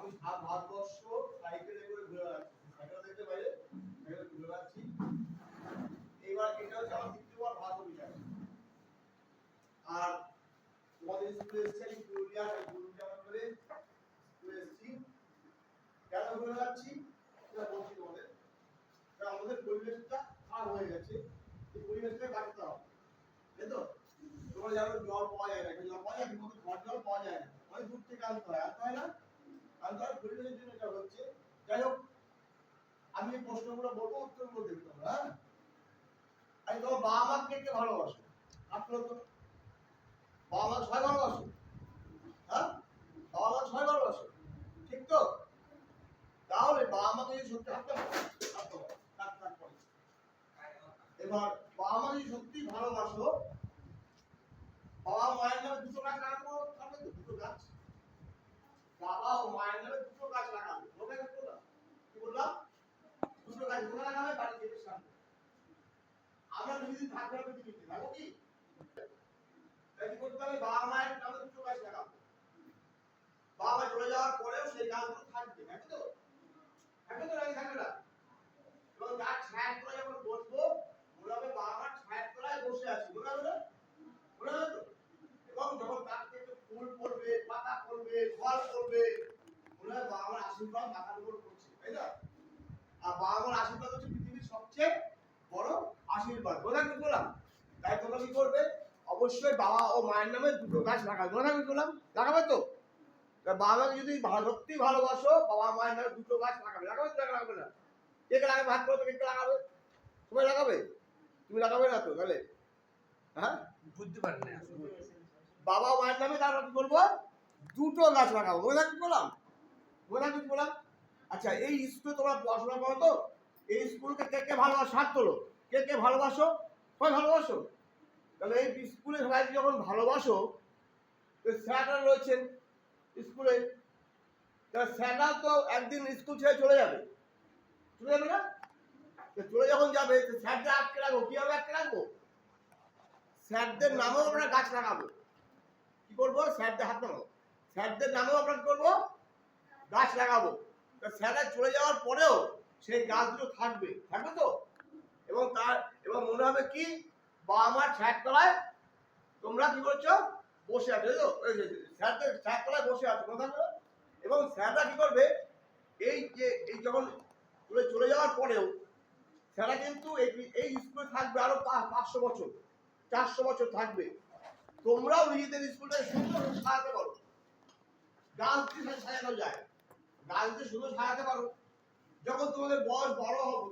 আমি ভারতবর্ষ সাইকেলে করে ঘুরে বেড়াচ্ছি, সাইকেল দেখতে বাইরে সাইকেলে ঘুরে বেড়াচ্ছি। এবার এটা হচ্ছে আমার দ্বিতীয়বার ভারত অভিযান। আর তোমাদের স্কুলে এসেছি পুরুলিয়া করে স্কুলে এসেছি। কেন ঘুরে বেড়াচ্ছি সেটা বলছি তোমাদের। আমাদের পরিবেশটা খারাপ হয়ে গেছে, এই পরিবেশটাকে বাঁচাতে হবে, তাই তো? তোমরা জানো জল পাওয়া যায় না, জল পাওয়া যায় কিন্তু ঘর জল পাওয়া যায় না, অনেক দূর থেকে আনতে হয় না? আনতে হয় পরিবেশের জন্য এটা হচ্ছে। যাই হোক, আমি এই প্রশ্নগুলো বলবো, উত্তরগুলো দেবে তোমরা। হ্যাঁ, আমি তোমার বাবা মাকে কে ভালোবাসো? আপনার তো বাবা মা সবাই ভালোবাসো। হ্যাঁ, বাবা মা সবাই ভালোবাসো, ঠিক তো? তাহলে বাবা মাকে যদি সত্যি এবার বাবা মা যদি সত্যি ভালোবাসো, বাবা মায়ের নামে দুটো গাছ লাগাবো, তাহলে তো দুটো গাছ। বাবা ও মায়ের নামে দুটো গাছ লাগাবে, ওটা কি বললাম? দুটো গাছ কোথায় লাগাবে? বাড়ির গেটের সামনে। আমরা যদি থাকবে পৃথিবীতে থাকবো কি? তাই কি করতে হবে? বাবা মায়ের নামে দুটো গাছ লাগাবো। বাবা চলে যাওয়ার পরেও সেই গাছগুলো থাকবে, থাকবে তো? থাকবে তো? নাকি থাকবে না? এবং গাছ ছায়ার তলায় যখন বসবো, মনে হবে বাবা মার ছায়ার তলায় বসে আছি, মনে হবে না? মনে হবে তো? এবং যখন গাছ থেকে ফুল পড়বে, পাতা পড়বে, ফল পড়বে, মনে হয় বাবা মার আশীর্বাদ মাথার উপর পড়ছে, তাই না? আর বাবা মার আশীর্বাদ হচ্ছে পৃথিবীর সবচেয়ে বড় আশীর্বাদ। বোঝা কি বললাম? তাই তোমরা কি করবে? অবশ্যই বাবা ও মায়ের নামে দুটো গাছ লাগাবে। বোঝা কি বললাম? লাগাবে তো? বাবাকে যদি সত্যি ভালোবাসো, বাবা মায়ের নামে দুটো গাছ লাগাবে। লাগাবে তো? লাগাবে না? কে কে লাগাবে? হাত করে তো কে লাগাবে? সবাই লাগাবে? তুমি লাগাবে না তো? তাহলে হ্যাঁ, বুঝতে পারেন না। বাবা মায়ের নামে তারপর কি বলবো? দুটো গাছ লাগাবো। বোঝা কি বললাম? বোঝা কি বললাম? আচ্ছা, এই স্কুলে তোমরা পড়াশোনা করো তো? এই স্কুলকে কে কে ভালোবাসো? হাত তোলো। কে কে ভালোবাসো? সবাই ভালোবাসো? তাহলে এই স্কুলে সবাই যখন ভালোবাসো, স্যাররা রয়েছেন স্কুলে, স্যাররা তো একদিন স্কুল ছেড়ে চলে যাবে, চলে যাবে না? চলে যখন যাবে, স্যারদের আটকে রাখবো। কিভাবে আটকে রাখবো? স্যারদের নামেও আমরা গাছ লাগাবো। কি করবো? স্যারদের হাত নামাবো, স্যারদের নামেও আমরা কি করবো? গাছ লাগাবো। স্যাররা চলে যাওয়ার পরেও সেই গাছগুলো থাকবে, থাকবে তো? এবং মনে হবে কি, বাবা মার ছায়ার তলায় তোমরা কি করছো? বসে আছো, তো স্যারদের ছায়ার তলায় বসে আছো, কথা বলো। এবং স্যাররা কি করবে? এই যখন চলে যাওয়ার পরেও স্যাররা কিন্তু এই স্কুলে থাকবে আরো 500 বছর, 400 বছর থাকবে। তোমরাও নিজেদের স্কুলটাকে সুন্দর সাজাতে পারো, গাছ দিয়ে সাজানো যায়, গাছ দিয়ে সুন্দর সাজাতে পারো। যখন তোমাদের বয়স বড় হবে,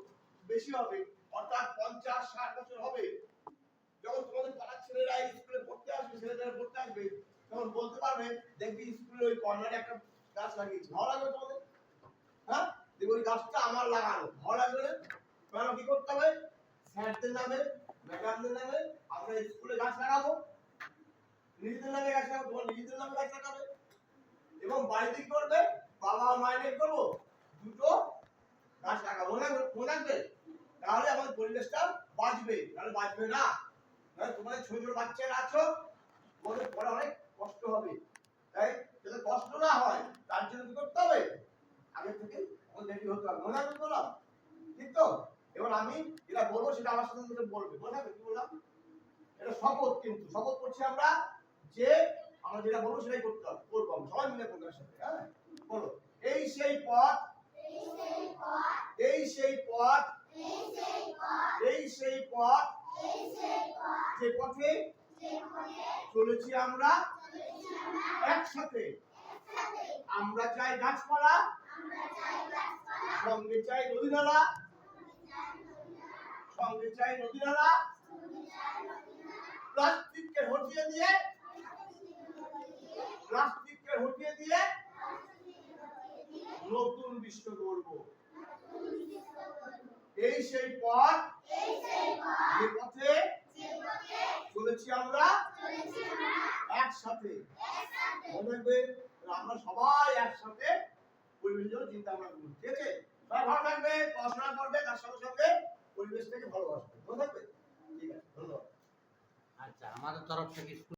বেশি হবে, অর্থাৎ 50-60 বছর হবে, যখন তোমাদের পাড়ার ছেলেরা স্কুলে পড়তে আসবে, ছেলেরা পড়তে আসবে, তখন বলতে পারবে, দেখবি স্কুলের ওই কর্নারে একটা গাছ লাগিয়েছি, ভালো লাগবে তোমাদের? হ্যাঁ, দেখো ওই গাছটা আমার লাগানো, ভালো লাগবে না? তাহলে কি করতে হবে? স্যারদের নামে, ম্যাডামদের নামে আমরা স্কুলে গাছ লাগাবো, নিজেদের নামে গাছ লাগাবো, তোমার নিজেদের নামে গাছ লাগাবে। এবং বাড়িতে কি করবে? বাবা মায়ের কি করবো? দুটো গাছ লাগাবো। মনে রাখবে? তাহলে আমাদের পরিবেশটা বাঁচবে, তাহলে বাঁচবে না। তোমাদের ছোট ছোট বাচ্চারা আছো, তোমাদের পরে অনেক কষ্ট হবে। তাই যাতে কষ্ট না হয়, তার জন্য কি করতে হবে? আগে থেকে রেডি হতে হবে। মনে রাখবে বললাম, ঠিক তো? এবার আমি যেটা বলবো সেটা আমার সাথে সাথে বলবে। মনে রাখবে কি বললাম? এটা শপথ, কিন্তু শপথ করছি আমরা যে আমরা যেটা বলবো সেটাই করতে হবে, করবো আমরা সবাই মিলে করবো একসাথে। হ্যাঁ, বলো। এই সেই পথ, এই সেই পথ, এই সেই পথ, যে পথে চলেছি আমরা একসাথে। আমরা চাই গাছপালা, সঙ্গে চাই নদী নালা, সঙ্গে চাই নদী নালা, প্লাস্টিককে হটিয়ে দিয়ে, প্লাস্টিককে হটিয়ে দিয়ে নতুন বিশ্ব গড়ব। এই সেই পথ, যে পথে চলেছি আমরা একসাথে। মনে রাখবে, আমরা সবাই একসাথে পরিবেশের জন্য চিন্তা ভাবনা করবো, ঠিক আছে? সবাই ভালো থাকবে, পড়াশোনা করবে, তার সঙ্গে সঙ্গে পরিবেশটাকে ভালোবাসবে। ভালো থাকবে, ঠিক আছে? ধন্যবাদ। আচ্ছা, আমাদের তরফ থেকে